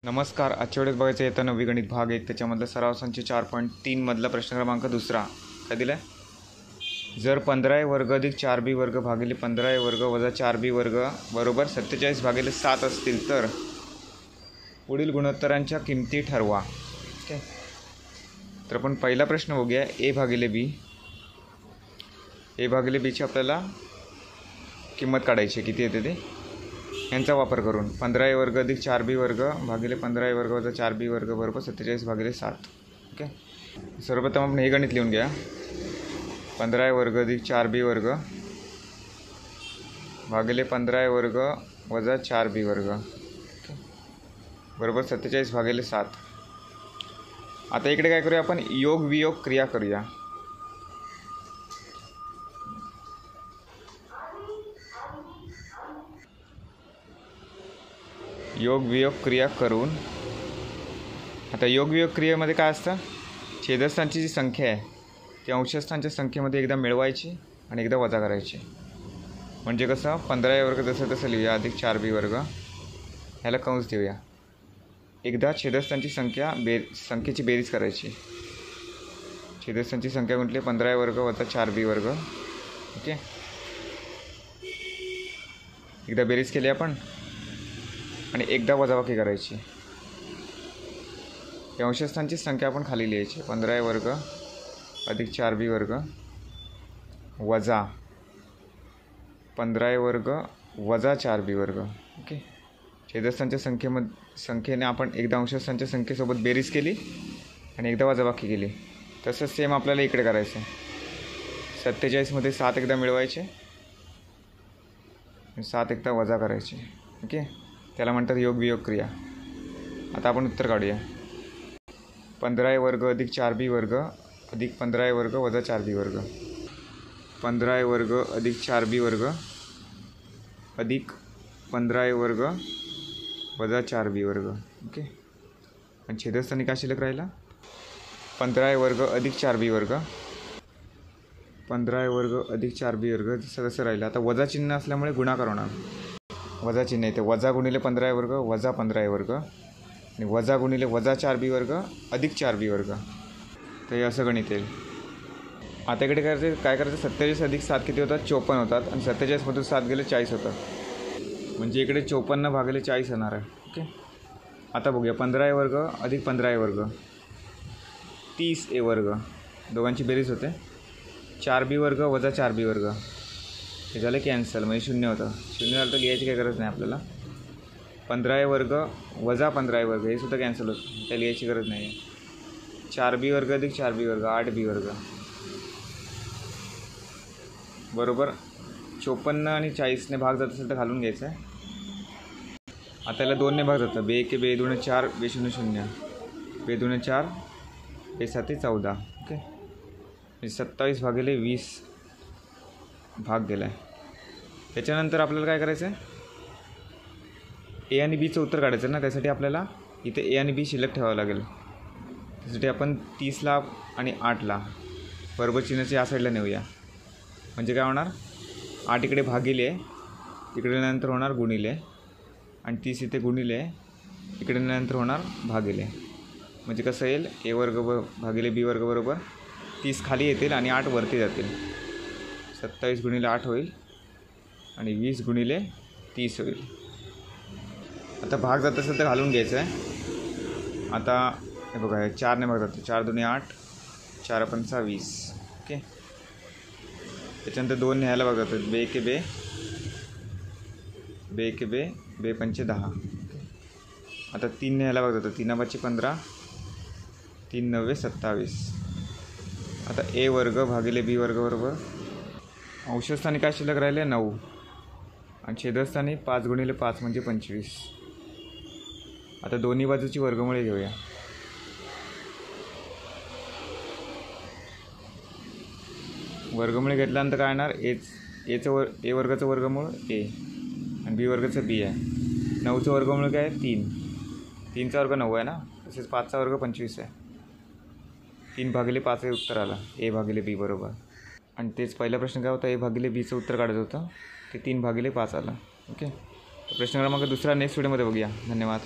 नमस्कार. आजच्या वेळेस बघायचं येतं नववी गणित भाग 1 त्याच्यामधलं सराव संच 4.3 मधला प्रश्न क्रमांक दुसरा काय दिला आहे. जर 15a वर्ग अधिक 4b वर्ग भागिले 15a वर्ग वजा 4b वर्ग बरोबर 47 भागिले 7 असतील तर पुढील गुणोत्तरांच्या किमती ठरवा. ओके, तर आपण पहिला प्रश्न बघूया. ए भागिले बीची आपल्याला किंमत काढायची किती येते ते यांचा वापर करून 15a वर्ग अधिक 4b वर्ग भागिले 15a वर्ग वजा 4b वर्ग बरोबर 47 भागिले 7. ओके, सर्वप्रथम आपण हे गणित लिहून घ्या. 15a वर्ग अधिक 4b वर्ग भागिले 15a वर्ग वजा 4b वर्ग बरोबर 47 भागिले 7. आता इकडे काय करूया आपण, योग वियोग क्रिया करूया. योग वियोग क्रिया करून आता योग वियोग क्रियेमध्ये काय असतं, छेदस्थानची जी संख्या आहे ती अंशस्थानच्या संख्येमध्ये एकदा मिळवायची आणि एकदा वजा करायची. म्हणजे कसं 15a वर्ग जसं तसं लिहूया अधिक 4b वर्ग ह्याला कंस देऊया. एकदा छेदस्थानची संख्येची बेरीज करायची. छेदस्थानची संख्या म्हटली 15a वर्ग वजा 4b वर्ग. ओके, एकदा बेरीज केली आपण आणि एकदा वजाबाकी करायची. या अंशस्थानची संख्या आपण खाली लिहायची. 15a वर्ग अधिक 4b वर्ग वजा 15a वर्ग वजा 4b वर्ग. ओके, छेदस्थानच्या संख्येने आपण एकदा अंशस्थानच्या संख्येसोबत बेरीज केली आणि एकदा वजाबाकी केली. तसंच सेम आपल्याला इकडे करायचं आहे. 47मध्ये 7 एकदा मिळवायचे, 7 एकदा वजा करायचे. ओके, त्याला म्हणतात योग वियोग क्रिया. आता आपण उत्तर काढूया. 15a वर्ग अधिक 4b वर्ग अधिक 15a वर्ग वजा 4b वर्ग. 15a वर्ग अधिक 4b वर्ग अधिक 15a वर्ग वजा 4b वर्ग. ओके, आणि छेदस्थानी काय शिल्लक राहिला, 15a वर्ग अधिक 4b वर्ग 15a वर्ग अधिक 4b वर्ग जसं तसं राहिलं. आता वजा चिन्ह असल्यामुळे गुणाकार होणार. वजा चिन्ह येते, वजा गुणिले 15a वर्ग वजा 15a वर्ग आणि वजा गुणिले वजा 4b वर्ग अधिक 4b वर्ग. तर हे असं गणित येईल. आता इकडे काय करायचं 47 अधिक 7 किती होतात, 54 होतात आणि 47मधून 7 गेले 40 होतात. म्हणजे इकडे 54 भागिले 40 येणार आहे. ओके, आता बघूया 15a वर्ग अधिक 15a वर्ग 30a वर्ग दोघांची बेरीज होते. 4b वर्ग वजा 4b वर्ग हे झालं कॅन्सल, म्हणजे 0 होतं. 0 झालं तर लिहायची काही गरज नाही आपल्याला. 15a वर्ग वजा 15a वर्ग हे सुद्धा कॅन्सल होतं, त्या लिहायची गरज नाही आहे. 4b वर्ग अधिक 4b वर्ग 8b वर्ग बरोबर 54 आणि 40ने भाग जात असेल तर घालून घ्यायचं आहे. आता याला 2ने भाग जातं. बे के बे 2 4 बे 0 0 बे 2 4 बे 7 14. ओके, 27 भागिले 20 भाग गेला आहे. त्याच्यानंतर आपल्याला काय करायचं आहे, ए आणि बीचं उत्तर काढायचं ना. त्यासाठी आपल्याला इथे ए आणि बी शिल्लक ठेवावं लागेल. त्यासाठी आपण 30ला आणि 8ला बरोबर चिन्हाच्या या साईडला नेऊया. म्हणजे काय होणार, 8 इकडे भागिले, इकडे नंतर होणार गुणिले आणि 30 इथे गुणिले, इकडे नंतर होणार भागिले. म्हणजे कसं येईल, ए वर्ग भागिले बी वर्ग बरोबर 30 खाली येतील आणि 8 वरती जातील. 27 गुणिले 8 होईल आणि 20 गुणिले 30 होईल. आता भाग जात असेल तर घालून घ्यायचं आहे. आता हे बघा, 4ने भाग जातो. 4 2 8 4 5 20. ओके, त्याच्यानंतर 2 न्यायला भाग जातात. बे के बे बे के बे बे 5 10. आता 3 न्यायला भाग जातात. 3 5 15 3 9 27. आता ए वर्ग भागिले बी वर्ग बरोबर अंशस्थानी काय शिल्लक राहिले 9 आणि छेदस्थानी 5 गुणिले 5 म्हणजे 25. आता दोन्ही बाजूची वर्गमुळे घेऊया. वर्गमुळे घेतल्यानंतर काय येणार, ए वर्गाचं वर्गमूळ ए आणि बी वर्गाचं बी आहे. 9चं वर्गमूळ काय आहे 3. 3चा वर्ग 9 आहे ना. तसेच 5चा वर्ग 25 आहे. 3 भागिले 5 हे उत्तर आलं ए भागिले बी बरोबर. आणि तेच पहिला प्रश्न काय होता, ए भागिले बीचं उत्तर काढायचं होतं, ते 3 भागिले 5 आलं. ओके, प्रश्न क्रमांक दुसरा नेक्स्ट व्हिडिओमध्ये बघूया. धन्यवाद.